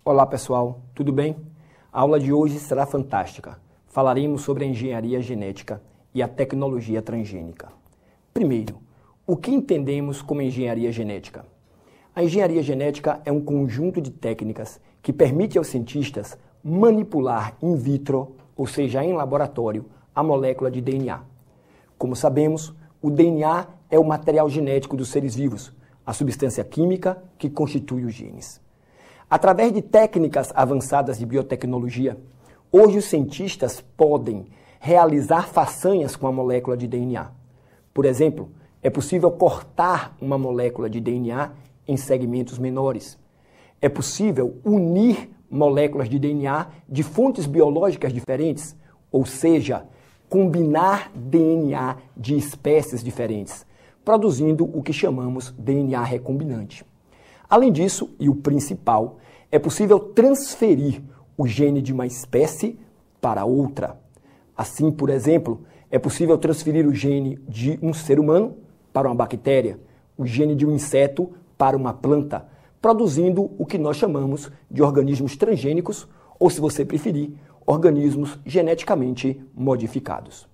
Olá pessoal, tudo bem? A aula de hoje será fantástica. Falaremos sobre a engenharia genética e a tecnologia transgênica. Primeiro, o que entendemos como engenharia genética? A engenharia genética é um conjunto de técnicas que permite aos cientistas manipular in vitro, ou seja, em laboratório, a molécula de DNA. Como sabemos, o DNA é o material genético dos seres vivos, a substância química que constitui os genes. Através de técnicas avançadas de biotecnologia, hoje os cientistas podem realizar façanhas com a molécula de DNA. Por exemplo, é possível cortar uma molécula de DNA em segmentos menores. É possível unir moléculas de DNA de fontes biológicas diferentes, ou seja, combinar DNA de espécies diferentes, produzindo o que chamamos DNA recombinante. Além disso, e o principal, é possível transferir o gene de uma espécie para outra. Assim, por exemplo, é possível transferir o gene de um ser humano para uma bactéria, o gene de um inseto para uma planta, produzindo o que nós chamamos de organismos transgênicos, ou, se você preferir, organismos geneticamente modificados.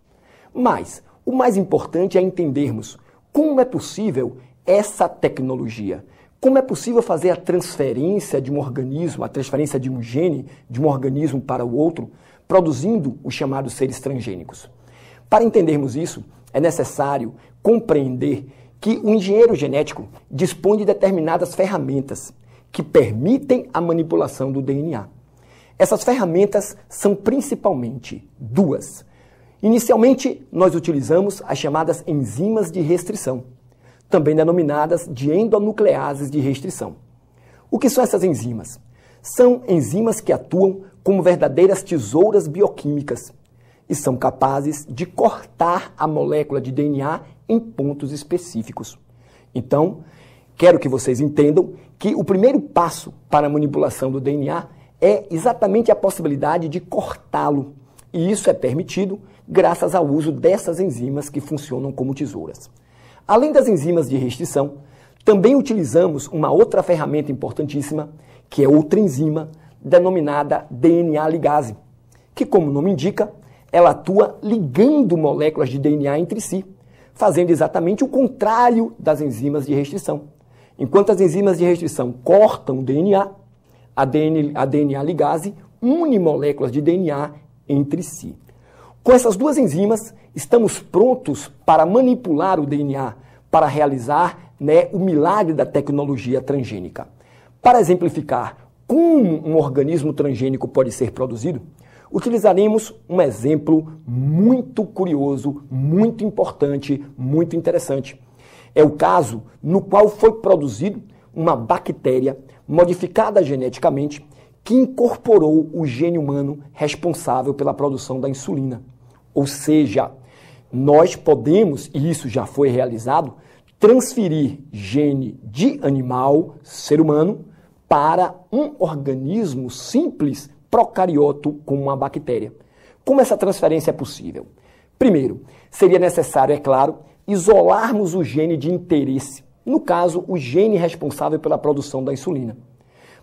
Mas o mais importante é entendermos como é possível essa tecnologia. Como é possível fazer a transferência de um organismo, a transferência de um gene de um organismo para o outro, produzindo os chamados seres transgênicos? Para entendermos isso, é necessário compreender que o engenheiro genético dispõe de determinadas ferramentas que permitem a manipulação do DNA. Essas ferramentas são principalmente duas. Inicialmente, nós utilizamos as chamadas enzimas de restrição, também denominadas de endonucleases de restrição. O que são essas enzimas? São enzimas que atuam como verdadeiras tesouras bioquímicas e são capazes de cortar a molécula de DNA em pontos específicos. Então, quero que vocês entendam que o primeiro passo para a manipulação do DNA é exatamente a possibilidade de cortá-lo, e isso é permitido graças ao uso dessas enzimas que funcionam como tesouras. Além das enzimas de restrição, também utilizamos uma outra ferramenta importantíssima, que é outra enzima, denominada DNA ligase, que, como o nome indica, ela atua ligando moléculas de DNA entre si, fazendo exatamente o contrário das enzimas de restrição. Enquanto as enzimas de restrição cortam o DNA, a DNA ligase une moléculas de DNA entre si. Com essas duas enzimas, estamos prontos para manipular o DNA, para realizar o milagre da tecnologia transgênica. Para exemplificar como um organismo transgênico pode ser produzido, utilizaremos um exemplo muito curioso, muito importante, muito interessante. É o caso no qual foi produzido uma bactéria modificada geneticamente que incorporou o gene humano responsável pela produção da insulina. Ou seja, nós podemos, e isso já foi realizado, transferir gene de animal, ser humano, para um organismo simples, procarioto, como uma bactéria. Como essa transferência é possível? Primeiro, seria necessário, é claro, isolarmos o gene de interesse, no caso, o gene responsável pela produção da insulina.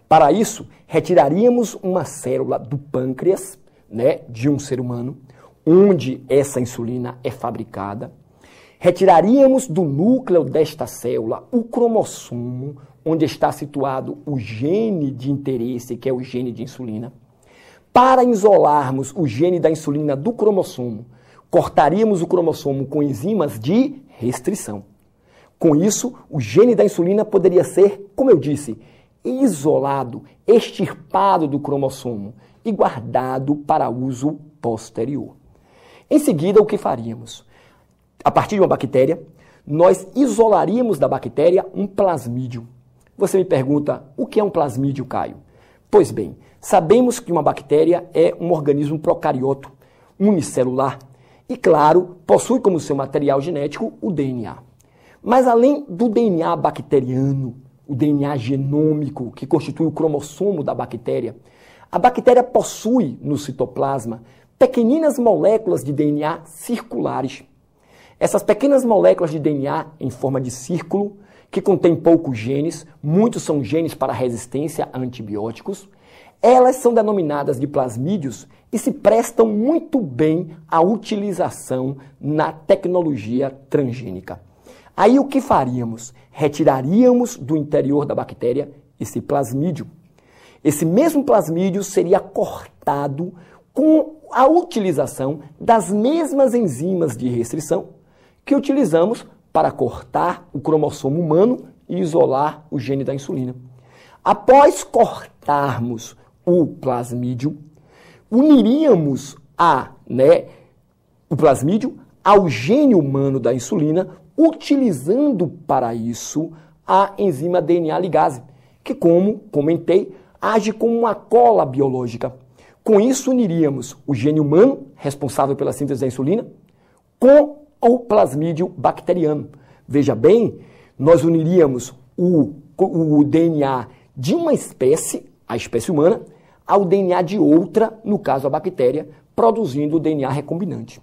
Para isso, retiraríamos uma célula do pâncreas, de um ser humano, onde essa insulina é fabricada. Retiraríamos do núcleo desta célula o cromossomo, onde está situado o gene de interesse, que é o gene de insulina. Para isolarmos o gene da insulina do cromossomo, cortaríamos o cromossomo com enzimas de restrição. Com isso, o gene da insulina poderia ser, como eu disse, isolado, extirpado do cromossomo e guardado para uso posterior. Em seguida, o que faríamos? A partir de uma bactéria, nós isolaríamos da bactéria um plasmídio. Você me pergunta, o que é um plasmídio, Caio? Pois bem, sabemos que uma bactéria é um organismo procarioto, unicelular, e, claro, possui como seu material genético o DNA. Mas além do DNA bacteriano, o DNA genômico, que constitui o cromossomo da bactéria, a bactéria possui no citoplasma pequeninas moléculas de DNA circulares. Essas pequenas moléculas de DNA em forma de círculo, que contêm poucos genes, muitos são genes para resistência a antibióticos, Elas são denominadas de plasmídios e se prestam muito bem à utilização na tecnologia transgênica. Aí o que faríamos? Retiraríamos do interior da bactéria esse plasmídio. Esse mesmo plasmídio seria cortado com a utilização das mesmas enzimas de restrição que utilizamos para cortar o cromossomo humano e isolar o gene da insulina. Após cortarmos o plasmídio, uniríamos o plasmídio ao gene humano da insulina, utilizando para isso a enzima DNA ligase, que, como comentei, age como uma cola biológica. Com isso, uniríamos o gene humano, responsável pela síntese da insulina, com o plasmídio bacteriano. Veja bem, nós uniríamos o DNA de uma espécie, a espécie humana, ao DNA de outra, no caso a bactéria, produzindo o DNA recombinante.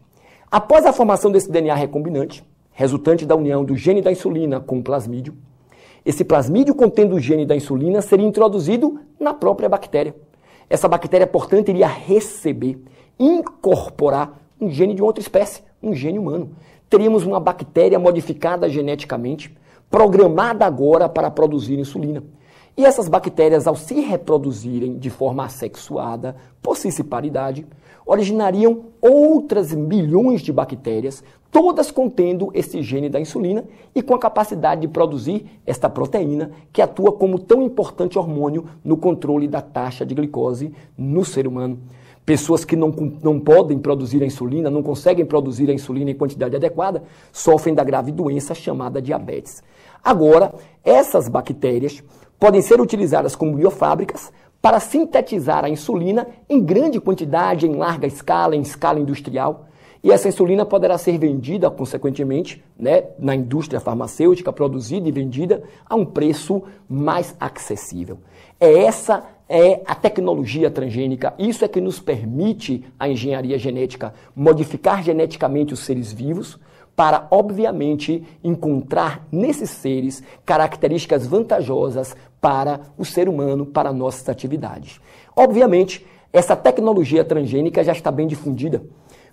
Após a formação desse DNA recombinante, resultante da união do gene da insulina com o plasmídio, esse plasmídio contendo o gene da insulina seria introduzido na própria bactéria. Essa bactéria, portanto, iria receber, incorporar um gene de outra espécie, um gene humano. Teríamos uma bactéria modificada geneticamente, programada agora para produzir insulina. E essas bactérias, ao se reproduzirem de forma assexuada, por cisparidade, originariam outras milhões de bactérias, todas contendo esse gene da insulina e com a capacidade de produzir esta proteína que atua como tão importante hormônio no controle da taxa de glicose no ser humano. Pessoas que não podem produzir a insulina, não conseguem produzir a insulina em quantidade adequada, sofrem da grave doença chamada diabetes. Agora, essas bactérias podem ser utilizadas como biofábricas para sintetizar a insulina em grande quantidade, em larga escala, em escala industrial. E essa insulina poderá ser vendida, consequentemente, na indústria farmacêutica, produzida e vendida a um preço mais acessível. Essa é a tecnologia transgênica. Isso é que nos permite a engenharia genética modificar geneticamente os seres vivos para, obviamente, encontrar nesses seres características vantajosas para o ser humano, para nossas atividades. Obviamente, essa tecnologia transgênica já está bem difundida.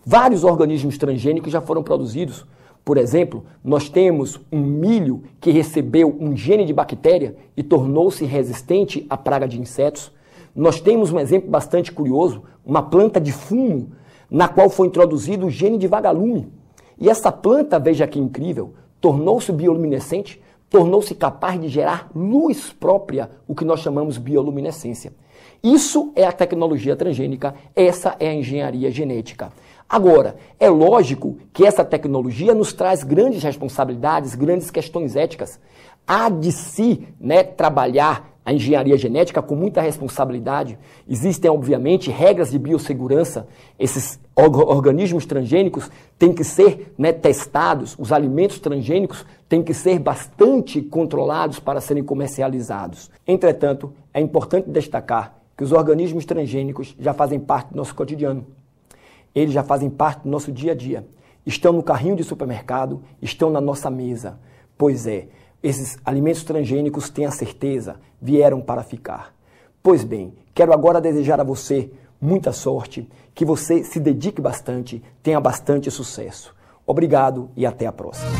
Vários organismos transgênicos já foram produzidos. Por exemplo, nós temos um milho que recebeu um gene de bactéria e tornou-se resistente à praga de insetos. Nós temos um exemplo bastante curioso, uma planta de fumo, na qual foi introduzido o gene de vagalume. E essa planta, veja que incrível, tornou-se bioluminescente, tornou-se capaz de gerar luz própria, o que nós chamamos de bioluminescência. Isso é a tecnologia transgênica, essa é a engenharia genética. Agora, é lógico que essa tecnologia nos traz grandes responsabilidades, grandes questões éticas. Há de se trabalhar a engenharia genética com muita responsabilidade. Existem, obviamente, regras de biossegurança. Esses organismos transgênicos têm que ser testados, os alimentos transgênicos têm que ser bastante controlados para serem comercializados. Entretanto, é importante destacar que os organismos transgênicos já fazem parte do nosso cotidiano. Eles já fazem parte do nosso dia a dia. Estão no carrinho de supermercado, estão na nossa mesa. Pois é, esses alimentos transgênicos, tenha certeza, vieram para ficar. Pois bem, quero agora desejar a você muita sorte, que você se dedique bastante, tenha bastante sucesso. Obrigado e até a próxima.